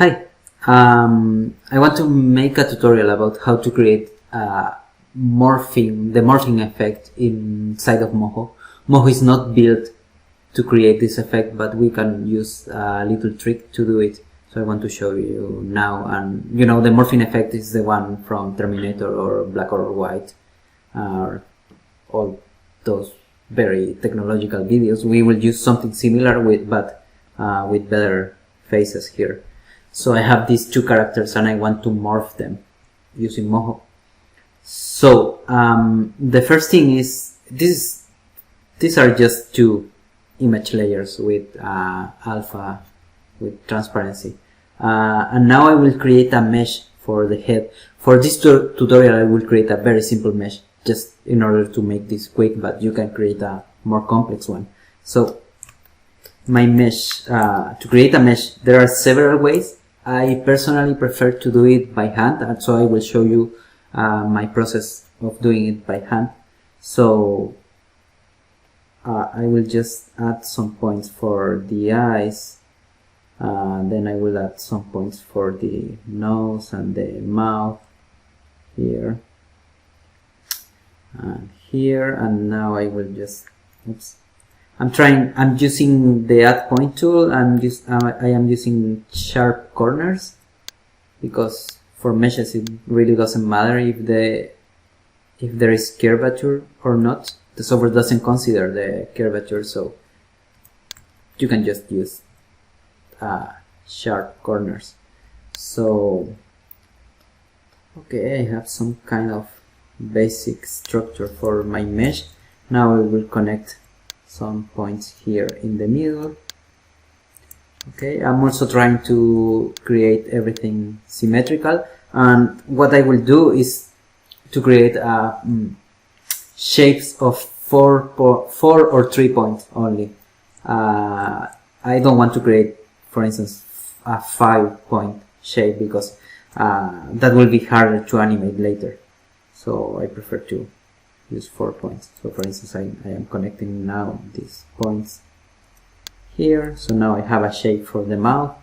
Hi, I want to make a tutorial about how to create the morphing effect inside of Moho. Moho is not built to create this effect, but we can use a little trick to do it. So I want to show you now, and you know, the morphing effect is the one from Terminator or Black or White, all those very technological videos. We will use something similar with better faces here. So I have these two characters and I want to morph them using Moho. So the first thing is these are just two image layers with alpha with transparency, and now I will create a mesh for the head. For this tutorial I will create a very simple mesh just in order to make this quick, but you can create a more complex one. So my mesh, to create a mesh, there are several ways. I personally prefer to do it by hand, and so I will show you my process of doing it by hand. So I will just add some points for the eyes, then I will add some points for the nose and the mouth here and here, and now I will just, oops, I'm using the add point tool. I am using sharp corners because for meshes it really doesn't matter if there is curvature or not. The software doesn't consider the curvature, so you can just use sharp corners. So okay, I have some kind of basic structure for my mesh. Now I will connect some points here in the middle. Okay, I'm also trying to create everything symmetrical, and what I will do is to create shapes of 4 or 3 points only. I don't want to create, for instance, a 5-point shape because that will be harder to animate later. So I prefer to use 4 points. So for instance, I am connecting now these points here. So now I have a shape for the mouth.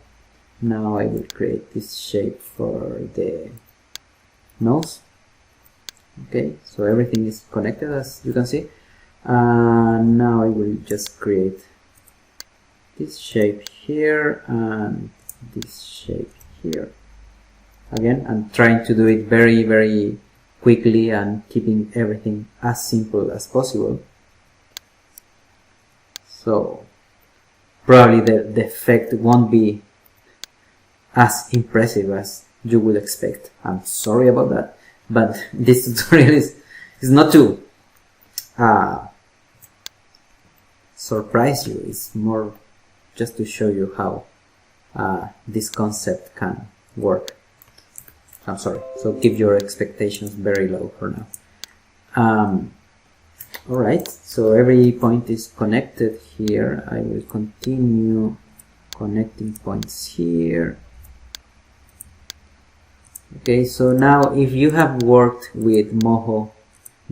Now I will create this shape for the nose. Okay, so everything is connected, as you can see. Now I will just create this shape here and this shape here. Again, I'm trying to do it very, very quickly and keeping everything as simple as possible. So probably the effect won't be as impressive as you would expect. I'm sorry about that, but this tutorial is not to surprise you. It's more just to show you how this concept can work. I'm sorry, so keep your expectations very low for now. Alright, so every point is connected here. I will continue connecting points here. Okay, so now if you have worked with Moho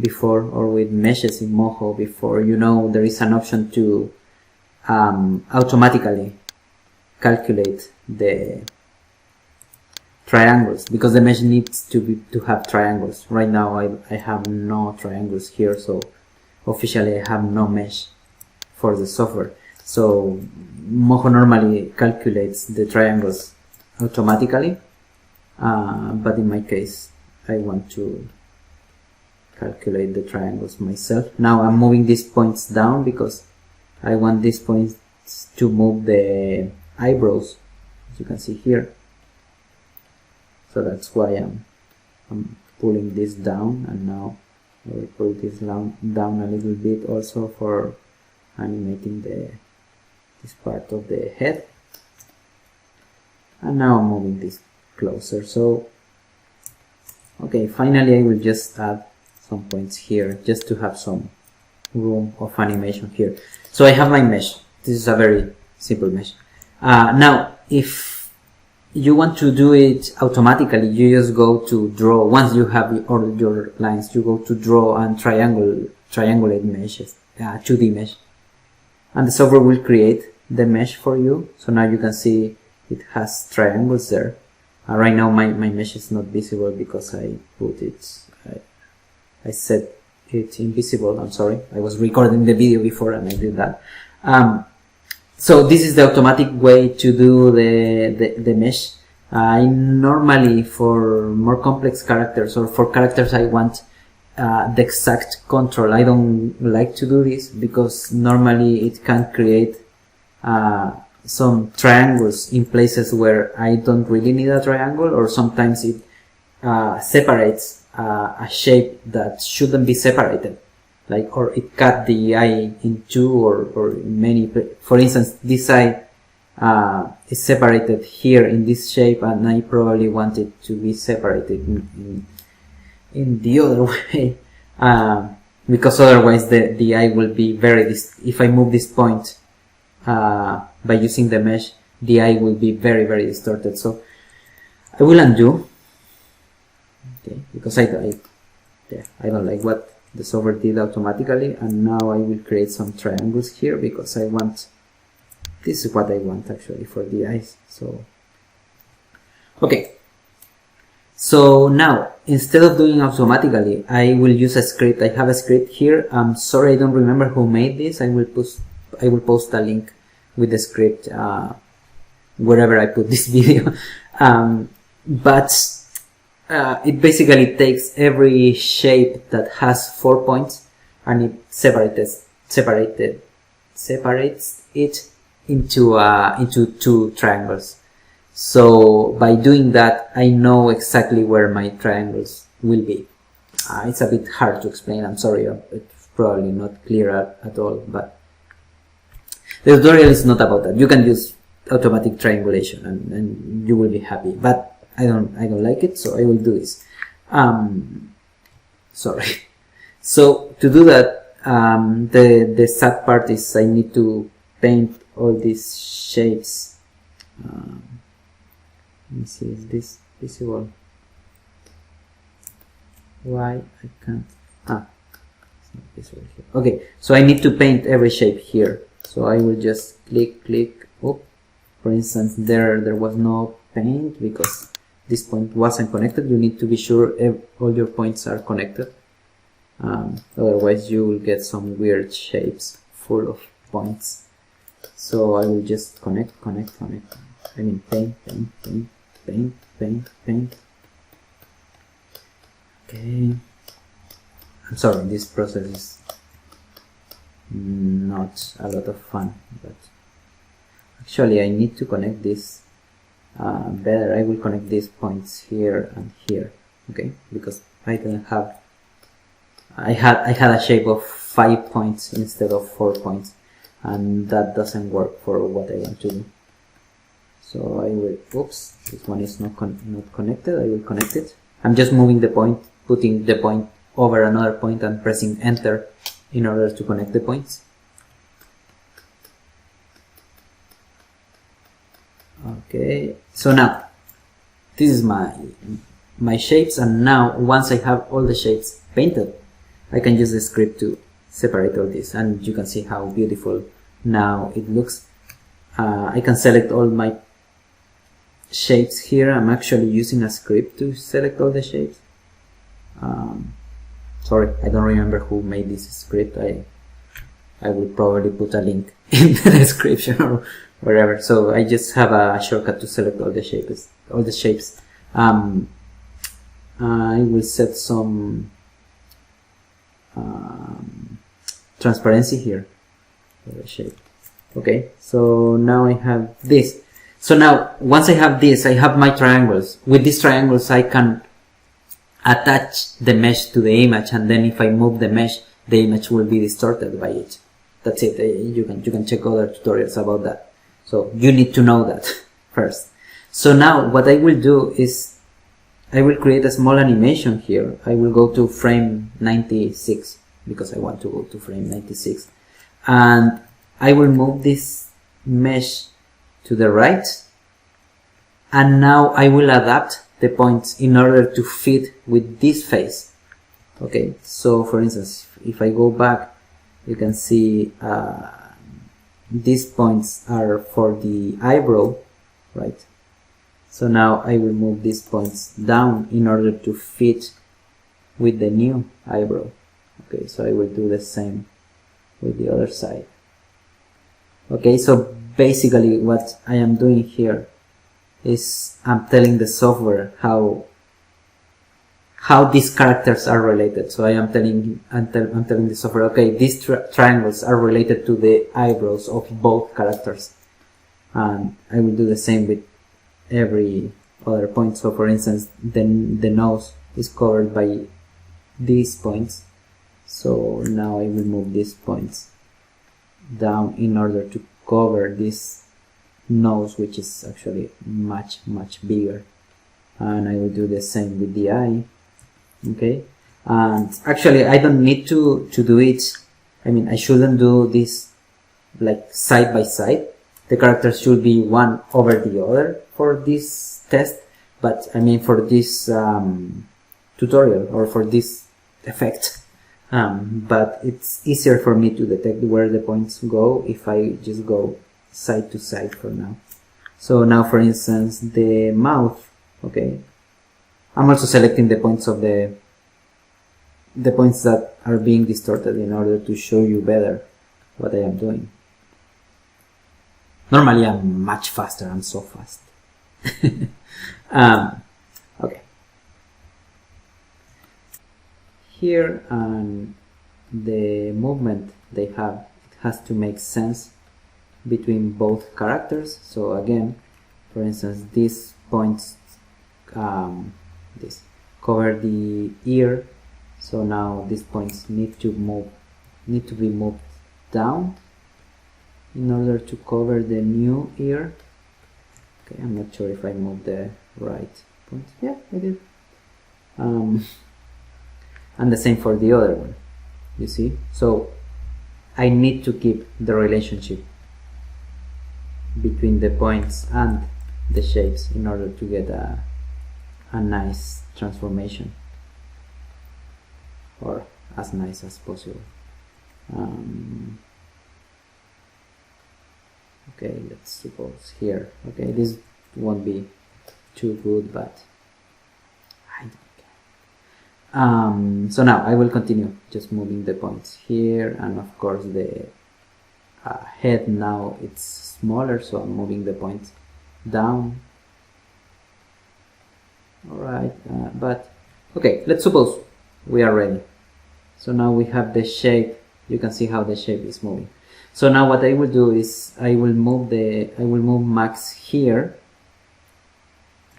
before or with meshes in Moho before, you know there is an option to automatically calculate the triangles, because the mesh needs to have triangles. Right now I have no triangles here, so officially I have no mesh for the software. So Moho normally calculates the triangles automatically, but in my case I want to calculate the triangles myself. Now I'm moving these points down because I want these points to move the eyebrows, as you can see here. So that's why I'm pulling this down, and now I will pull this down a little bit also for animating this part of the head. And now I'm moving this closer. So okay, finally I will just add some points here just to have some room of animation here. So I have my mesh. This is a very simple mesh. Now if you want to do it automatically, you just go to draw. Once you have all your lines, you go to draw and triangulate meshes, 2D mesh, and the software will create the mesh for you. So now you can see it has triangles there. Right now my mesh is not visible because I put it, I set it invisible. I'm sorry, I was recording the video before and I did that. So this is the automatic way to do the mesh. I normally, for more complex characters or for characters I want the exact control, I don't like to do this because normally it can create some triangles in places where I don't really need a triangle, or sometimes it separates a shape that shouldn't be separated, like, or it cut the eye in two or in many. For instance, this eye is separated here in this shape, and I probably want it to be separated in the other way, because otherwise the eye will be very if I move this point by using the mesh, the eye will be very distorted. So I will undo, okay, because I don't like what the software did automatically, and now I will create some triangles here because I want, this is what I want actually for the eyes. So okay, so now instead of doing automatically, I will use a script. I have a script here. I'm sorry, I don't remember who made this. I will post a link with the script wherever I put this video. But it basically takes every shape that has 4 points and it separates it into two triangles. So by doing that, I know exactly where my triangles will be. It's a bit hard to explain. I'm sorry, it's probably not clear at all, but the tutorial is not about that. You can use automatic triangulation and you will be happy, but I don't like it, so I will do this. Sorry. So to do that, the sad part is I need to paint all these shapes. Let me see, is this visible? Why I can't? It's not visible here. Okay, so I need to paint every shape here. So I will just click. Oh, for instance, there was no paint because this point wasn't connected. You need to be sure all your points are connected. Otherwise, you will get some weird shapes full of points. So I will just connect. I mean, paint. Okay. I'm sorry, this process is not a lot of fun, but actually I need to connect this better. I will connect these points here and here, okay, because I didn't have, I had a shape of 5 points instead of 4 points, and that doesn't work for what I want to do. So I will, oops, this one is not connected. I will connect it. I'm just moving the point, putting the point over another point and pressing enter in order to connect the points. Okay, so now this is my shapes, and now once I have all the shapes painted, I can use the script to separate all this, and you can see how beautiful now it looks. I can select all my shapes here. I'm actually using a script to select all the shapes. Sorry, I don't remember who made this script. I will probably put a link in the description or wherever. So I just have a shortcut to select all the shapes. I will set some transparency here for the shape. Okay, so now I have this. So now, once I have this, I have my triangles. With these triangles, I can attach the mesh to the image, and then if I move the mesh, the image will be distorted by it. That's it. You can check other tutorials about that. So you need to know that first. So now what I will do is I will create a small animation here. I will go to frame 96 because I want to go to frame 96, and I will move this mesh to the right, and now I will adapt the points in order to fit with this face. Okay, so for instance, if I go back, you can see these points are for the eyebrow right? So now I will move these points down in order to fit with the new eyebrow. Okay, so I will do the same with the other side. Okay, so basically what I am doing here is I'm telling the software how these characters are related. So I'm telling the software, okay, these triangles are related to the eyebrows of both characters, and I will do the same with every other point. So for instance, then the nose is covered by these points, so now I will move these points down in order to cover this nose, which is actually much bigger, and I will do the same with the eye. Okay, and actually I don't need to do it, I mean, I shouldn't do this like side by side. The characters should be one over the other for this test, but I mean for this tutorial or for this effect, but it's easier for me to detect where the points go if I just go side to side for now. So now for instance the mouth, okay, I'm also selecting the points of the points that are being distorted in order to show you better what I am doing. Normally I'm much faster, I'm so fast. Okay. Here the movement they have, it has to make sense between both characters. So again, for instance, these points this cover the ear, so now these points need to be moved down in order to cover the new ear. Okay, I'm not sure if I moved the right point. Yeah, I did. And the same for the other one, you see. So I need to keep the relationship between the points and the shapes in order to get a nice transformation, or as nice as possible. Okay, let's suppose here, okay, this won't be too good, but I don't care. So now I will continue just moving the points here, and of course the head now it's smaller, so I'm moving the points down. Alright, but okay, let's suppose we are ready. So now we have the shape, you can see how the shape is moving. So now what I will do is I will move Max here.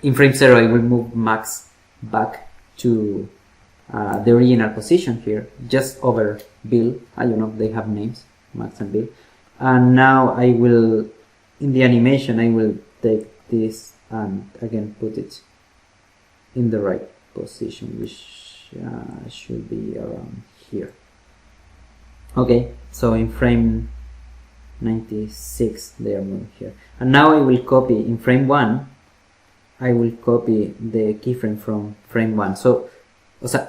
In frame 0 I will move Max back to the original position here, just over Bill. You know, they have names, Max and Bill. And now I will, in the animation, I will take this and again put it in the right position, which should be around here. Okay, so in frame 96 they are moving here, and now I will copy in frame 1. I will copy the keyframe from frame 1, so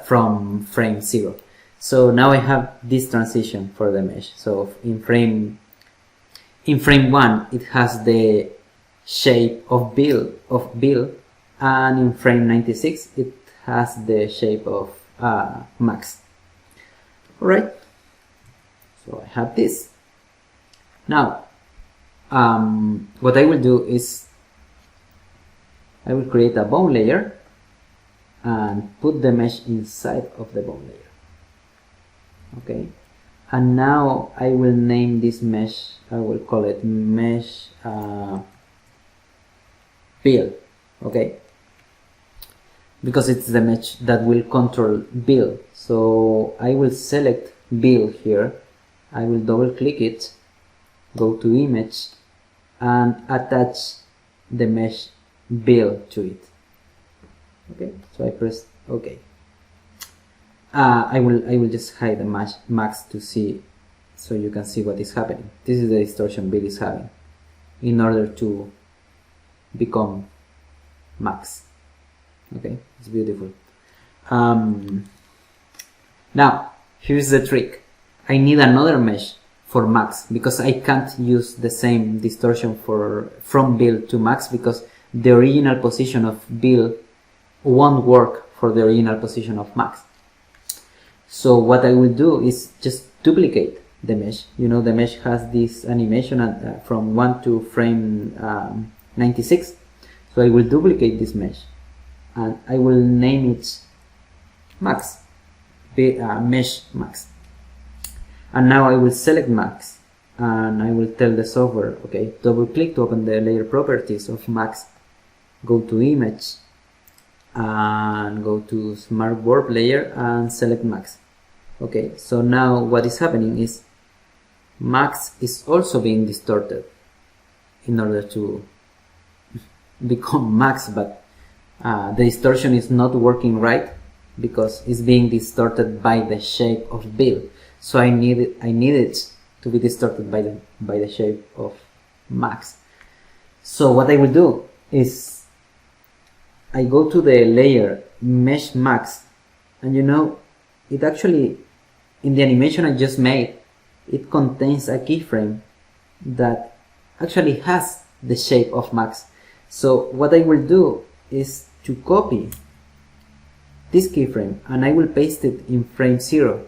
from frame 0. So now I have this transition for the mesh. So in frame 1 it has the shape of Bill, and in frame 96 it has the shape of Max. Alright, so I have this. Now what I will do is I will create a bone layer and put the mesh inside of the bone layer. Okay, and now I will name this mesh, I will call it mesh Bill. Okay, because it's the mesh that will control Bill. So I will select Bill here, I will double click it, go to image and attach the mesh Bill to it. Okay, so I press OK. I will just hide the Max to see, so you can see what is happening. This is the distortion Bill is having in order to become Max. Okay, it's beautiful. Now here's the trick. I need another mesh for max, because I can't use the same distortion from build to max, because the original position of build won't work for the original position of max. So what I will do is just duplicate the mesh. You know, the mesh has this animation from 1 to frame 96. So I will duplicate this mesh and I will name it max, mesh max. And now I will select max and I will tell the software, okay, double click to open the layer properties of max, go to image and go to smart warp layer and select max. Okay, so now what is happening is max is also being distorted in order to become max, but the distortion is not working right because it's being distorted by the shape of build. So I need it to be distorted by the shape of max. So what I will do is I go to the layer mesh max, and you know, it actually, in the animation I just made, it contains a keyframe that actually has the shape of max. So what I will do is to copy this keyframe and I will paste it in frame 0.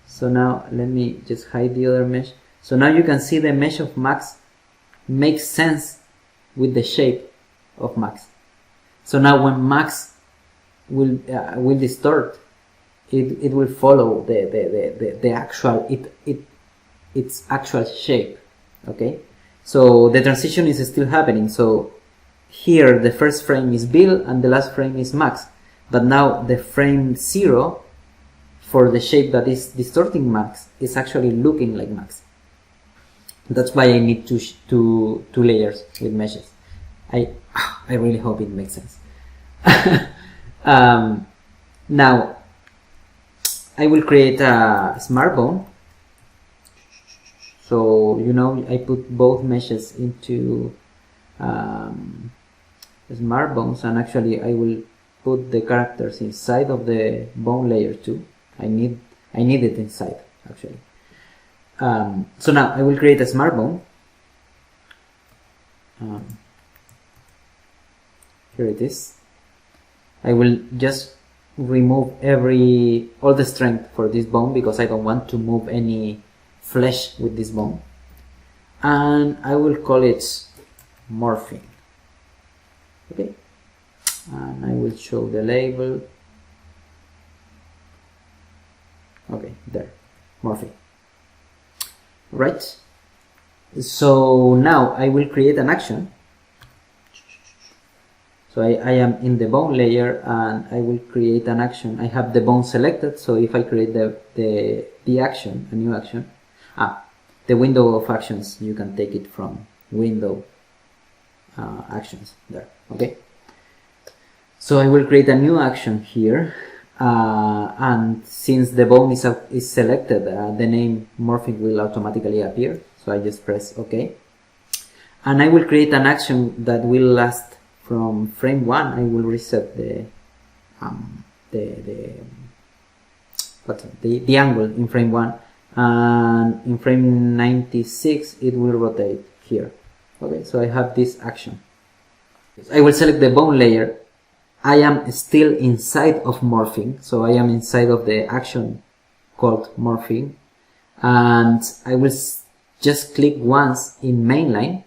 So now let me just hide the other mesh. So now you can see the mesh of max makes sense with the shape of max. So now when max will distort, it will follow the actual its actual shape. Okay, so the transition is still happening. So here the first frame is build and the last frame is max, but now the frame 0 for the shape that is distorting max is actually looking like max. That's why I need two layers with meshes. I really hope it makes sense. Now I will create a smart bone. So you know, I put both meshes into smart bones, and actually I will put the characters inside of the bone layer too. I need it inside actually. So now I will create a smart bone. Here it is. I will just remove all the strength for this bone because I don't want to move any flesh with this bone, and I will call it morphing. Okay, and I will show the label. Okay, there, morphing. Right, so now I will create an action. So I am in the bone layer and I will create an action. I have the bone selected, so if I create the action, a new action, the window of actions, you can take it from window actions there. Okay, so I will create a new action here, and since the bone is selected, the name morphing will automatically appear. So I just press OK, and I will create an action that will last from frame 1. I will reset the angle in frame 1, and in frame 96 it will rotate here. Okay, so I have this action. I will select the bone layer. I am still inside of morphing, so I am inside of the action called morphing, and I will just click once in mainline,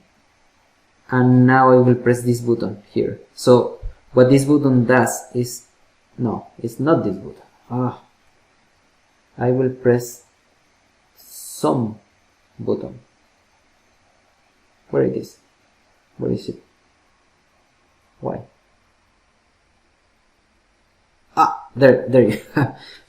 and now I will press this button here. So what this button does is, no, it's not this button. I will press some button. Where it is? Where is it? Why? There you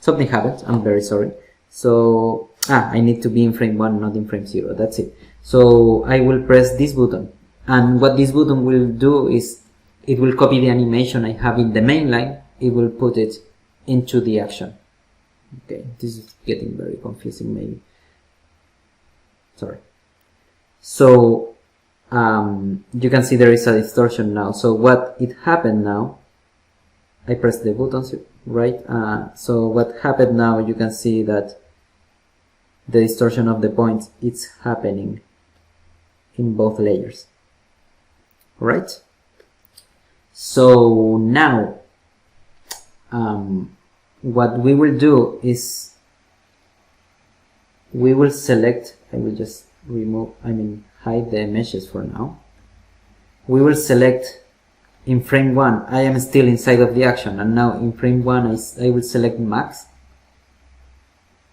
something happened. I'm very sorry. So I need to be in frame 1, not in frame 0. That's it. So I will press this button, and what this button will do is it will copy the animation I have in the main line. It will put it into the action. Okay, this is getting very confusing maybe. Sorry. So you can see there is a distortion now. So what it happened now, I pressed the buttons, right? So what happened now, you can see that the distortion of the points, it's happening in both layers. Alright? So now what we will do is we will select, I will just hide the meshes for now. We will select in frame 1, I am still inside of the action, and now in frame 1 I will select max.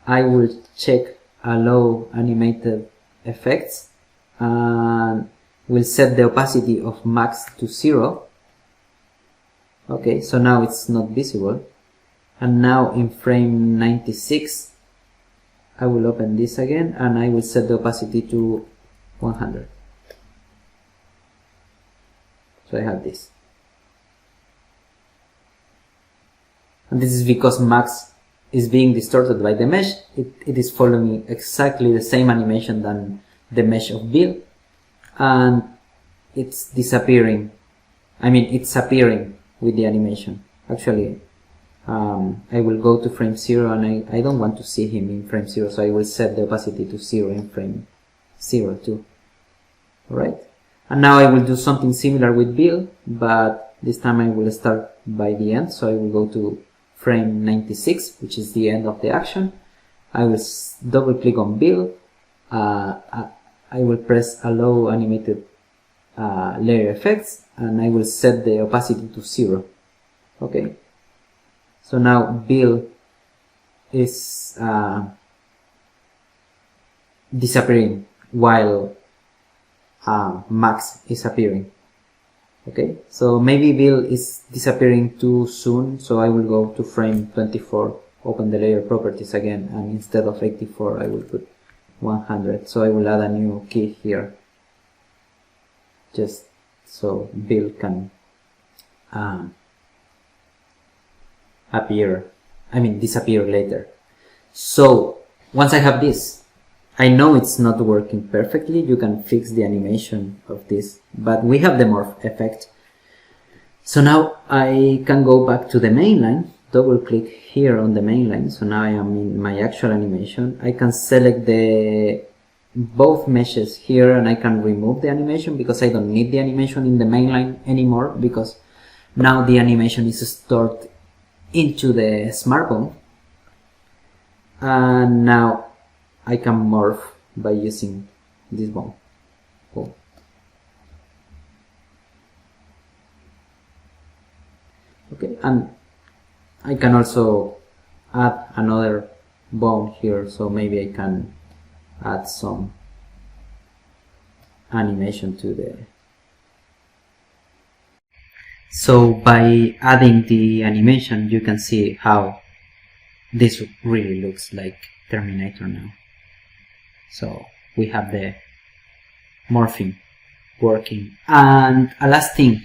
I will check allow animated effects and will set the opacity of max to 0. Okay, so now it's not visible. And now in frame 96 I will open this again and I will set the opacity to 100. So I have this. And this is because max is being distorted by the mesh. It is following exactly the same animation than the mesh of Bill, and it's disappearing. It's appearing with the animation. Actually, I will go to frame 0 and I don't want to see him in frame 0, so I will set the opacity to 0 in frame 0 too. Alright? And now I will do something similar with Bill, but this time I will start by the end, so I will go to frame 96, which is the end of the action. I will double click on Bill. I will press allow animated layer effects and I will set the opacity to 0. Okay, so now Bill is disappearing while max is appearing. Okay, so maybe Bill is disappearing too soon, so I will go to frame 24, open the layer properties again, and instead of 84 I will put 100. So I will add a new key here, just so Bill can disappear later. So once I have this, I know it's not working perfectly. You can fix the animation of this, but we have the morph effect. So now I can go back to the main line, double click here on the main line. So now I am in my actual animation. I can select both meshes here and I can remove the animation because I don't need the animation in the main line anymore, because now the animation is stored into the smartphone. And now I can morph by using this bone. Cool. Okay, and I can also add another bone here, so maybe I can add some animation to the... So by adding the animation, you can see how this really looks like Terminator now. So we have the morphing working. And a last thing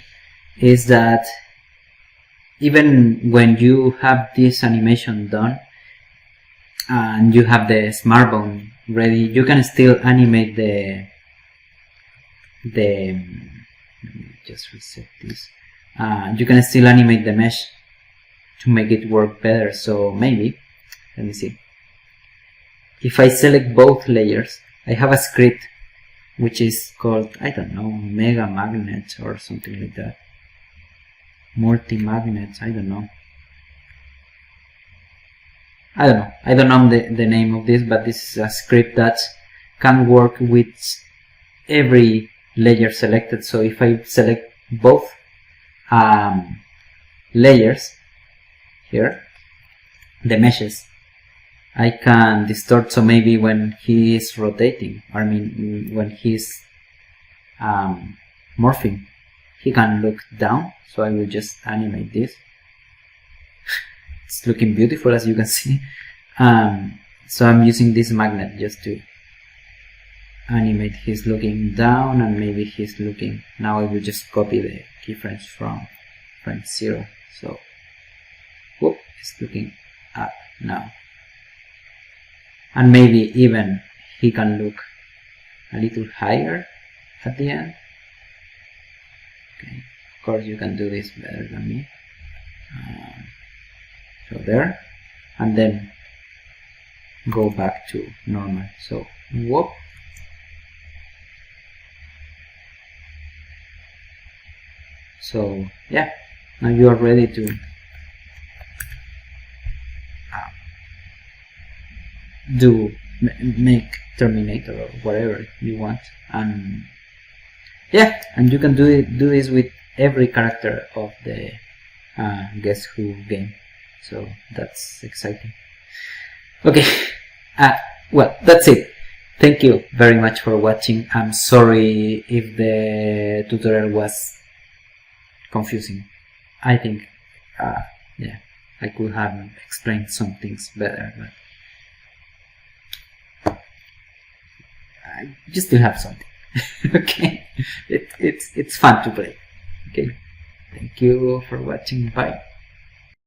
is that even when you have this animation done and you have the smartphone ready, you can still animate let me just reset this. You can still animate the mesh to make it work better. So maybe, let me see. If I select both layers, I have a script which is called, I don't know, Mega Magnet or something like that. Multi-magnets, I don't know. I don't know the name of this, but this is a script that can work with every layer selected. So if I select both layers here, the meshes, I can distort. So maybe when he is rotating, when he's morphing, he can look down. So I will just animate this. It's looking beautiful, as you can see. So I'm using this magnet just to animate his looking down, and maybe he's looking. Now I will just copy the keyframes from frame 0. So, whoop, it's looking up now. And maybe even he can look a little higher at the end. Okay, of course you can do this better than me. So there, and then go back to normal. So whoop. So yeah, now you are ready to make Terminator or whatever you want, and yeah, and you can do this with every character of the Guess Who game. So that's exciting. Okay, well, that's it. Thank you very much for watching. I'm sorry if the tutorial was confusing. I think, yeah, I could have explained some things better, but you still have something. Okay, it's fun to play. Okay, thank you for watching. Bye.